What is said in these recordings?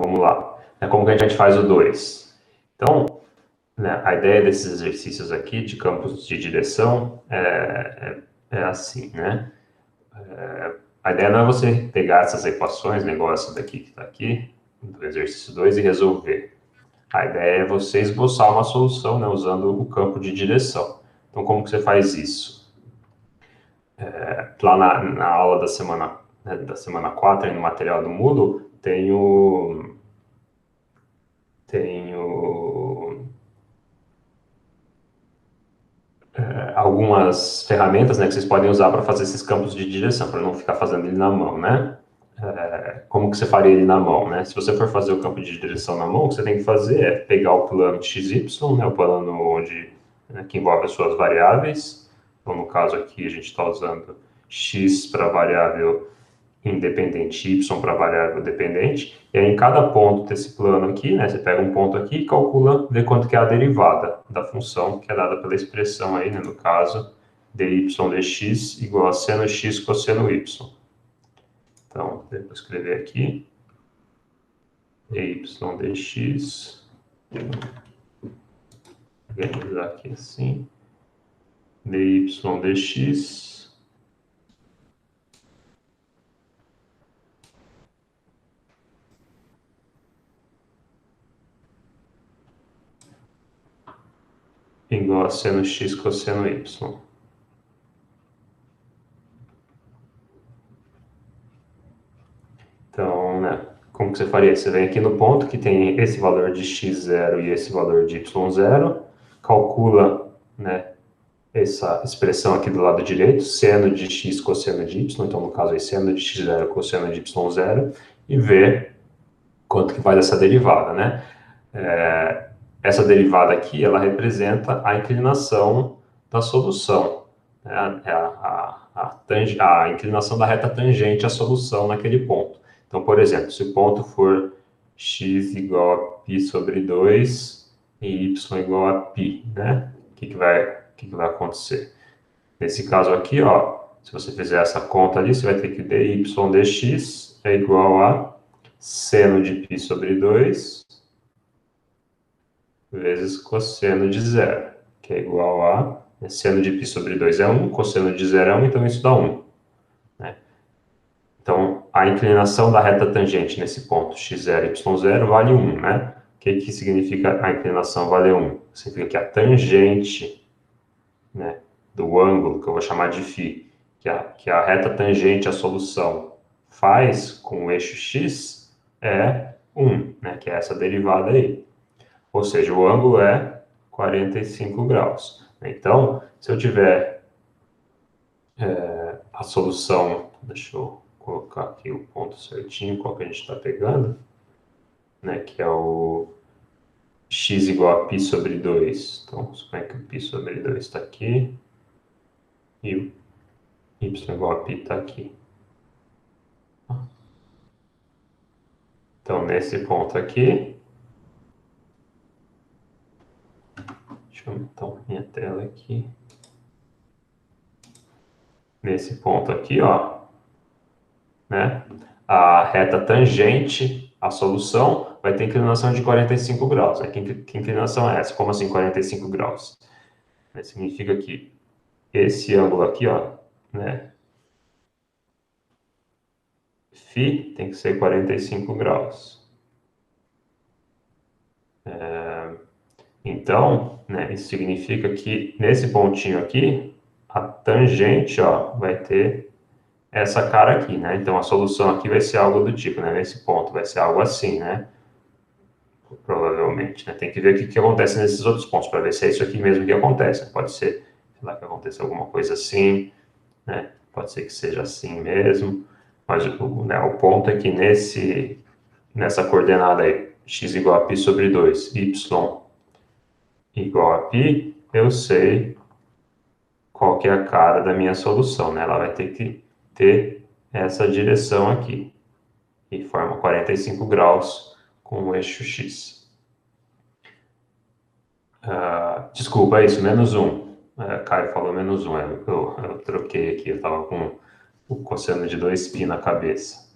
vamos lá. Como que a gente faz o 2? Então, né, a ideia desses exercícios aqui de campos de direção é assim, né? A ideia não é você pegar essas equações, né, igual essa daqui que está aqui, do exercício 2, e resolver. A ideia é você esboçar uma solução, né, usando o campo de direção. Então, como que você faz isso? Lá na aula da semana 4, aí no material do Moodle, algumas ferramentas, né, que vocês podem usar para fazer esses campos de direção, para não ficar fazendo ele na mão, né? Como que você faria ele na mão, né? Se você for fazer o campo de direção na mão, o que você tem que fazer é pegar o plano XY, né, o plano que envolve as suas variáveis. Então, no caso aqui, a gente está usando x para variável independente, y para variável dependente. E aí, em cada ponto desse plano aqui, né, você pega um ponto aqui e calcula, vê quanto que é a derivada da função, que é dada pela expressão aí, né, no caso, dy dx igual a seno x cosseno y. Então, vou escrever aqui, dy dx, vou organizar aqui assim, dy dx, igual a seno x cosseno y. Então, né, como que você faria? Você vem aqui no ponto que tem esse valor de x0 e esse valor de y0, calcula, né, essa expressão aqui do lado direito, seno de x cosseno de y, então no caso aí seno de x0 cosseno de y0, e vê quanto que faz essa derivada, né? Essa derivada aqui, ela representa a inclinação da solução, né? A inclinação da reta tangente à solução naquele ponto. Então, por exemplo, se o ponto for x igual a π sobre 2 e y igual a π, né? O que vai acontecer? Nesse caso aqui, ó, se você fizer essa conta ali, você vai ter que dy dx é igual a seno de π sobre 2 vezes cosseno de zero, que é igual a seno de π sobre 2 é 1, cosseno de zero é 1, então isso dá 1. Né? Então, a inclinação da reta tangente nesse ponto x0 e y0 vale 1, né? O que significa a inclinação valer 1? Significa que a tangente, né, do ângulo, que eu vou chamar de φ, que a reta tangente à solução faz com o eixo x, é 1, né, que é essa derivada aí. Ou seja, o ângulo é 45 graus. Então, se eu tiver a solução, deixa eu colocar aqui o ponto certinho, qual que a gente está pegando, né, que é o x igual a π sobre 2. Então, suponha que o π sobre 2 está aqui e o y igual a π está aqui. Então, nesse ponto aqui, deixa eu aumentar minha tela aqui. Nesse ponto aqui, ó, né, a reta tangente à solução vai ter inclinação de 45 graus. Né? Que inclinação é essa? Como assim 45 graus? Significa que esse ângulo aqui, ó, né, φ tem que ser 45 graus. Então, né, isso significa que nesse pontinho aqui, a tangente, ó, vai ter essa cara aqui, né? Então, a solução aqui vai ser algo do tipo, né? Nesse ponto vai ser algo assim, né? Provavelmente, né? Tem que ver o que acontece nesses outros pontos, para ver se é isso aqui mesmo que acontece. Pode ser, sei lá, que aconteça alguma coisa assim, né? Pode ser que seja assim mesmo, mas né, o ponto é que nessa coordenada aí, x igual a π sobre 2, y igual a π, eu sei qual que é a cara da minha solução, né? Ela vai ter que ter essa direção aqui, e forma 45 graus com o eixo x. Desculpa, é isso, menos 1. Caio falou menos 1, eu troquei aqui, eu estava com o cosseno de 2π na cabeça.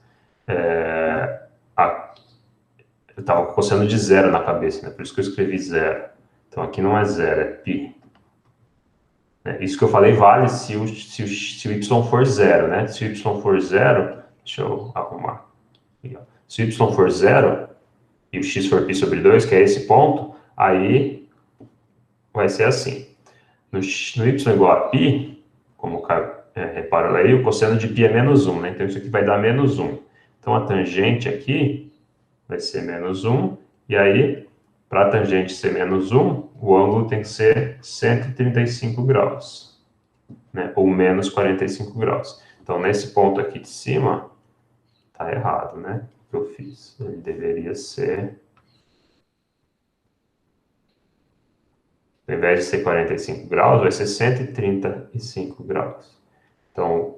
Eu estava com cosseno de zero na cabeça, né? Por isso que eu escrevi zero. Então aqui não é zero, é π. Isso que eu falei vale se o y for zero, né? Se o y for zero, deixa eu arrumar. Se o y for zero e o x for π sobre 2, que é esse ponto, aí vai ser assim. No y igual a π, como o cara reparou aí, o cosseno de π é menos 1, né? Então isso aqui vai dar menos 1. Então a tangente aqui vai ser menos 1, e aí, para a tangente ser menos 1, o ângulo tem que ser 135 graus, né? Ou menos 45 graus. Então, nesse ponto aqui de cima, tá errado, né? O que eu fiz? Ele deveria ser... Ao invés de ser 45 graus, vai ser 135 graus. Então,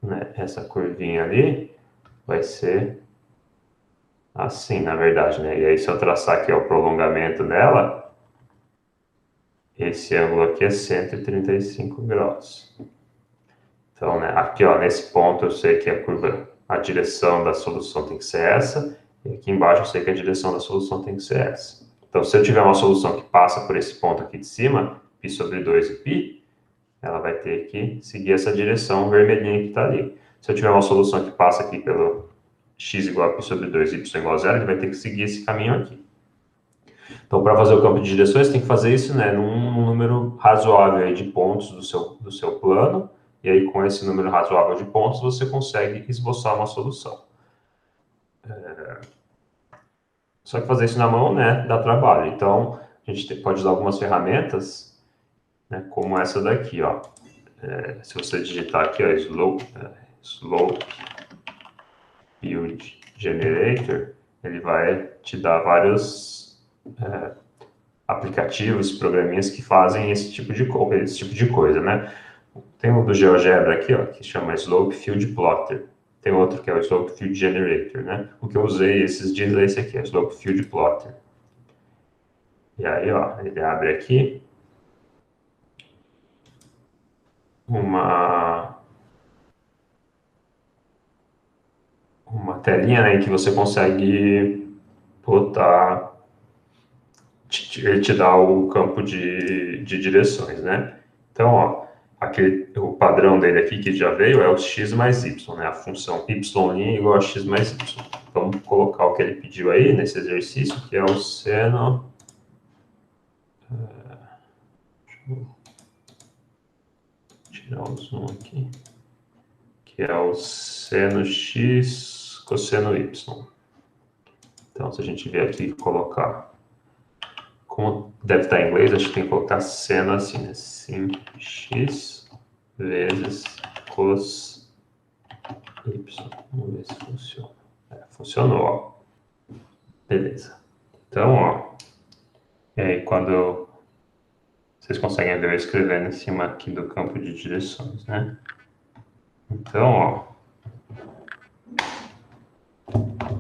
né, essa curvinha ali vai ser assim, na verdade, né? E aí, se eu traçar aqui ó, o prolongamento dela, esse ângulo aqui é 135 graus. Então, né, aqui ó, nesse ponto eu sei que a curva, a direção da solução tem que ser essa, e aqui embaixo eu sei que a direção da solução tem que ser essa. Então, se eu tiver uma solução que passa por esse ponto aqui de cima, π sobre 2 e π, ela vai ter que seguir essa direção vermelhinha que está ali. Se eu tiver uma solução que passa aqui pelo x igual a π sobre 2 e y igual a 0, ele vai ter que seguir esse caminho aqui. Então, para fazer o campo de direções, tem que fazer isso, né, num número razoável aí de pontos do seu plano, e aí com esse número razoável de pontos, você consegue esboçar uma solução. Só que fazer isso na mão, né, dá trabalho. Então, a gente pode usar algumas ferramentas, né, como essa daqui, ó. Se você digitar aqui, ó, Slope Field Generator, ele vai te dar vários aplicativos, programinhas que fazem esse tipo de coisa, né? Tem o do GeoGebra aqui, ó, que chama Slope Field Plotter. Tem outro que é o Slope Field Generator, né? O que eu usei esses dias é esse aqui, é o Slope Field Plotter. E aí, ó, ele abre aqui uma telinha, né, em que você consegue botar, ele te dá o campo de direções, né? Então, ó, o padrão dele aqui que já veio é o x mais y, né? A função y' igual a x mais y. Vamos colocar o que ele pediu aí nesse exercício, que é o seno... Deixa eu tirar o zoom aqui. Que é o seno x cosseno y. Então, se a gente vier aqui e colocar... Como deve estar em inglês, acho que tem que colocar seno assim, né? Sin x vezes cos y. Vamos ver se funciona. Funcionou, ó. Beleza. Então, ó. E aí, quando vocês conseguem ver eu escrevendo em cima aqui do campo de direções, né? Então, ó.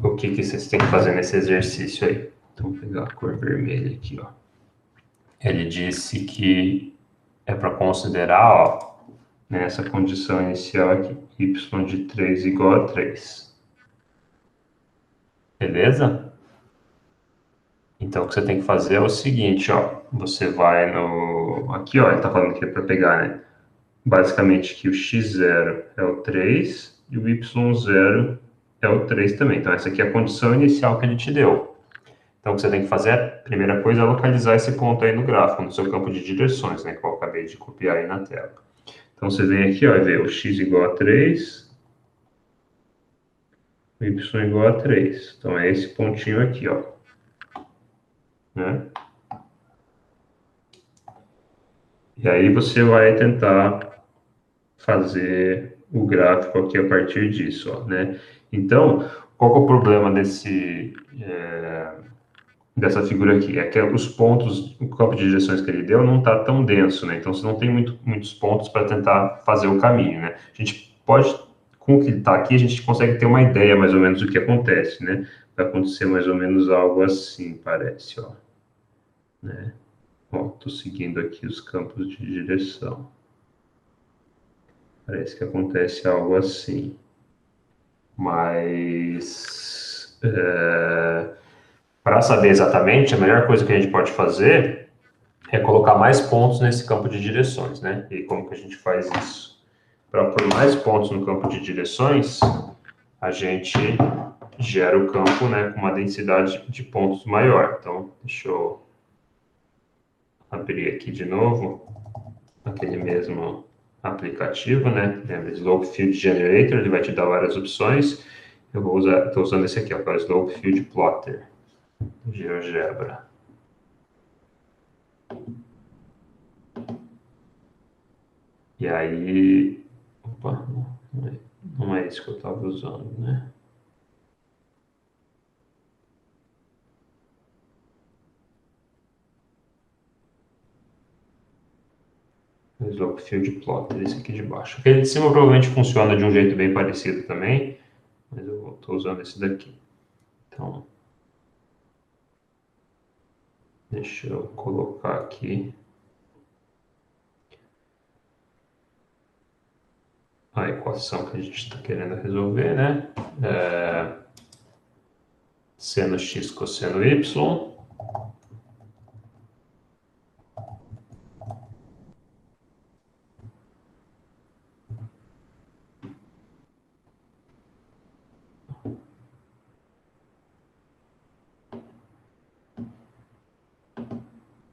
O que vocês têm que fazer nesse exercício aí? Então, vou pegar a cor vermelha aqui, ó. Ele disse que é para considerar, ó, nessa condição inicial aqui, y de 3 igual a 3. Beleza? Então, o que você tem que fazer é o seguinte, ó. Você vai no... Aqui, ó, ele tá falando que é para pegar, né? Basicamente, que o x0 é o 3 e o y0 é o 3 também. Então, essa aqui é a condição inicial que ele te deu. Então, o que você tem que fazer, a primeira coisa, é localizar esse ponto aí no gráfico, no seu campo de direções, né? Que eu acabei de copiar aí na tela. Então, você vem aqui, ó, e vê o x igual a 3, o y igual a 3. Então, é esse pontinho aqui, ó. Né? E aí você vai tentar fazer o gráfico aqui a partir disso, ó, né? Então, qual que é o problema dessa figura aqui? É que os pontos, o campo de direções que ele deu não está tão denso, né? Então, você não tem muitos pontos para tentar fazer o caminho, né? A gente pode, com o que está aqui, a gente consegue ter uma ideia mais ou menos do que acontece, né? Vai acontecer mais ou menos algo assim, parece, ó. Né? Ó, tô seguindo aqui os campos de direção. Parece que acontece algo assim. Mas Para saber exatamente, a melhor coisa que a gente pode fazer é colocar mais pontos nesse campo de direções, né? E como que a gente faz isso? Para pôr mais pontos no campo de direções, a gente gera o campo, né, com uma densidade de pontos maior. Então, deixa eu abrir aqui de novo aquele mesmo aplicativo, né? Lembra, Slope Field Generator, ele vai te dar várias opções. Eu vou usar, estou usando esse aqui, ó, que é o Slope Field Plotter, GeoGebra. E aí, opa, não é isso que eu estava usando, né? Slope Field Plotter, esse aqui de baixo. Aquele de cima provavelmente funciona de um jeito bem parecido também, mas eu estou usando esse daqui. Então, deixa eu colocar aqui a equação que a gente está querendo resolver, né? Seno x cosseno y.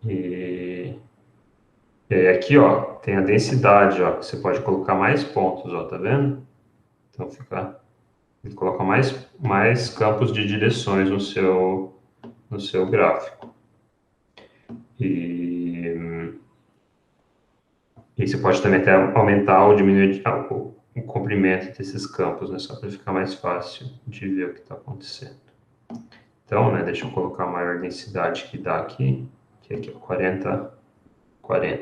E aqui, ó, tem a densidade, ó, que você pode colocar mais pontos, ó, tá vendo? Então fica, ele coloca mais campos de direções no seu gráfico. E você pode também até aumentar ou diminuir o comprimento desses campos, né, só para ficar mais fácil de ver o que está acontecendo. Então, né, deixa eu colocar a maior densidade que dá aqui, que é aqui, 40,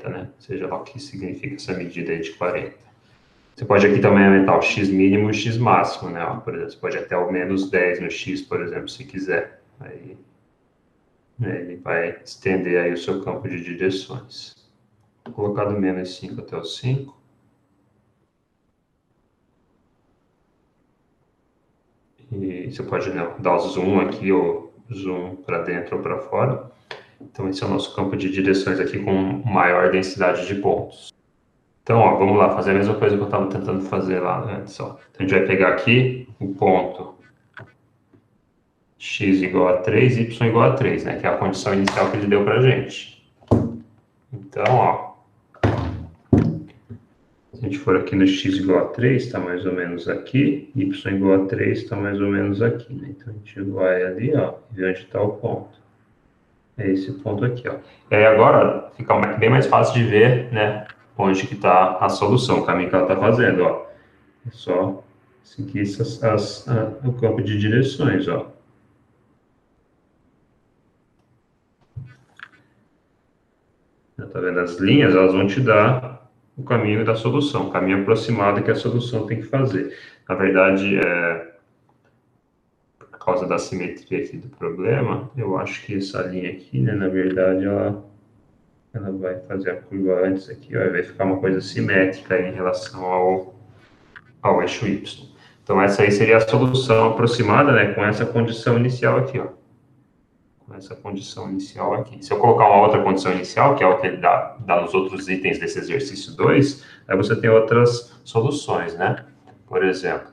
né? Seja lá o que significa essa medida aí de 40. Você pode aqui também aumentar o x mínimo e o x máximo, né? Ó, por exemplo, você pode até o menos 10 no x, por exemplo, se quiser. Aí, né, ele vai estender aí o seu campo de direções. Vou colocar do menos 5 até o 5. E você pode, né, dar o zoom aqui, ou zoom para dentro ou para fora. Então, esse é o nosso campo de direções aqui com maior densidade de pontos. Então, ó, vamos lá, fazer a mesma coisa que eu estava tentando fazer lá antes. Ó. Então, a gente vai pegar aqui o ponto x igual a 3, y igual a 3, né? Que é a condição inicial que ele deu para a gente. Então, ó, se a gente for aqui no x igual a 3, está mais ou menos aqui, y igual a 3 está mais ou menos aqui, né? Então, a gente vai ali, ó, e vê onde está o ponto. É esse ponto aqui, ó. E aí agora fica bem mais fácil de ver, né, onde que está a solução, o caminho que ela está fazendo, ó. É só seguir o campo de direções, ó. Tá vendo? As linhas, elas vão te dar o caminho da solução, o caminho aproximado que a solução tem que fazer. Na verdade, por causa da simetria aqui do problema, eu acho que essa linha aqui, né, na verdade, ela vai fazer a curva antes aqui, ó, e vai ficar uma coisa simétrica em relação ao eixo Y. Então, essa aí seria a solução aproximada, né, com essa condição inicial aqui, ó. Com essa condição inicial aqui. Se eu colocar uma outra condição inicial, que é o que ele dá nos outros itens desse exercício 2, aí você tem outras soluções, né? Por exemplo,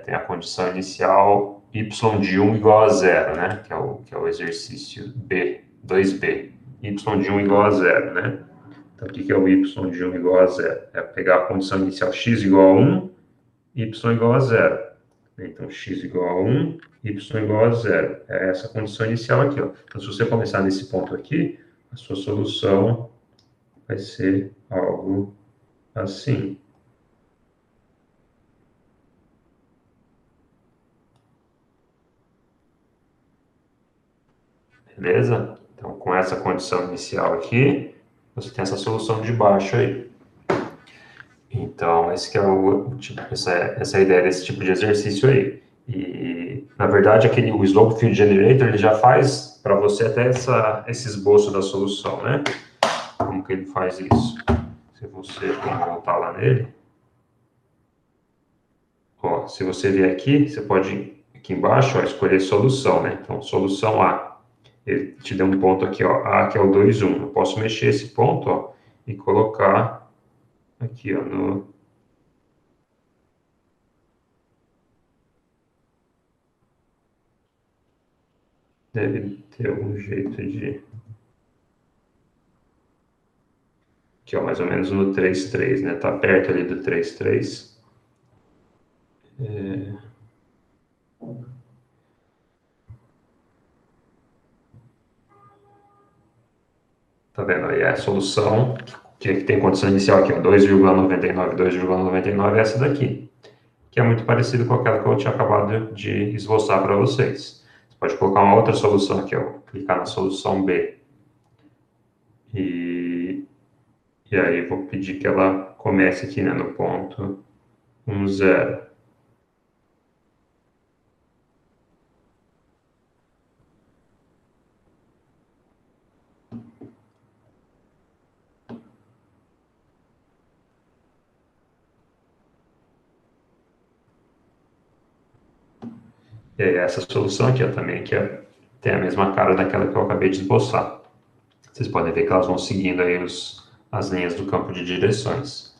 tem a condição inicial y de 1 igual a 0, né? Que é o exercício B, 2B. Y de 1 igual a 0, né? Então, o que é o y de 1 igual a 0? É pegar a condição inicial x igual a 1, y igual a 0. Então, x igual a 1, y igual a 0. É essa condição inicial aqui, ó. Então, se você começar nesse ponto aqui, a sua solução vai ser algo assim. Beleza? Então, com essa condição inicial aqui, você tem essa solução de baixo aí. Então, esse que é essa é a ideia desse tipo de exercício aí. E, na verdade, o Slope Field Generator, ele já faz para você até esse esboço da solução, né? Como que ele faz isso? Se você voltar lá nele, ó, se você vier aqui, você pode aqui embaixo, ó, escolher solução, né? Então, solução A. Ele te deu um ponto aqui, ó, A, que é o 2, 1. Eu posso mexer esse ponto, ó, e colocar aqui, ó, no... Deve ter um jeito de... Aqui, ó, mais ou menos no 3, 3, né? Tá perto ali do 3, 3. Tá vendo aí a solução que tem condição inicial aqui, ó, 2,99, 2,99 é essa daqui, que é muito parecido com aquela que eu tinha acabado de esboçar para vocês. Você pode colocar uma outra solução aqui, ó, clicar na solução B. E aí vou pedir que ela comece aqui, né, no ponto 1, 0. E aí essa solução aqui, ó, também, que tem a mesma cara daquela que eu acabei de esboçar. Vocês podem ver que elas vão seguindo aí as linhas do campo de direções.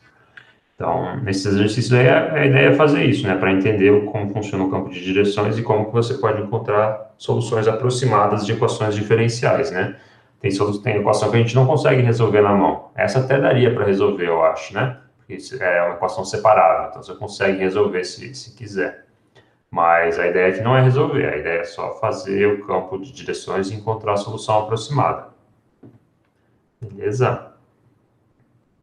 Então, nesse exercício aí, a ideia é fazer isso, né? Para entender como funciona o campo de direções e como que você pode encontrar soluções aproximadas de equações diferenciais, né? Tem equação que a gente não consegue resolver na mão. Essa até daria para resolver, eu acho, né? Porque é uma equação separável, então você consegue resolver se quiser. Mas a ideia aqui não é resolver, a ideia é só fazer o campo de direções e encontrar a solução aproximada. Beleza?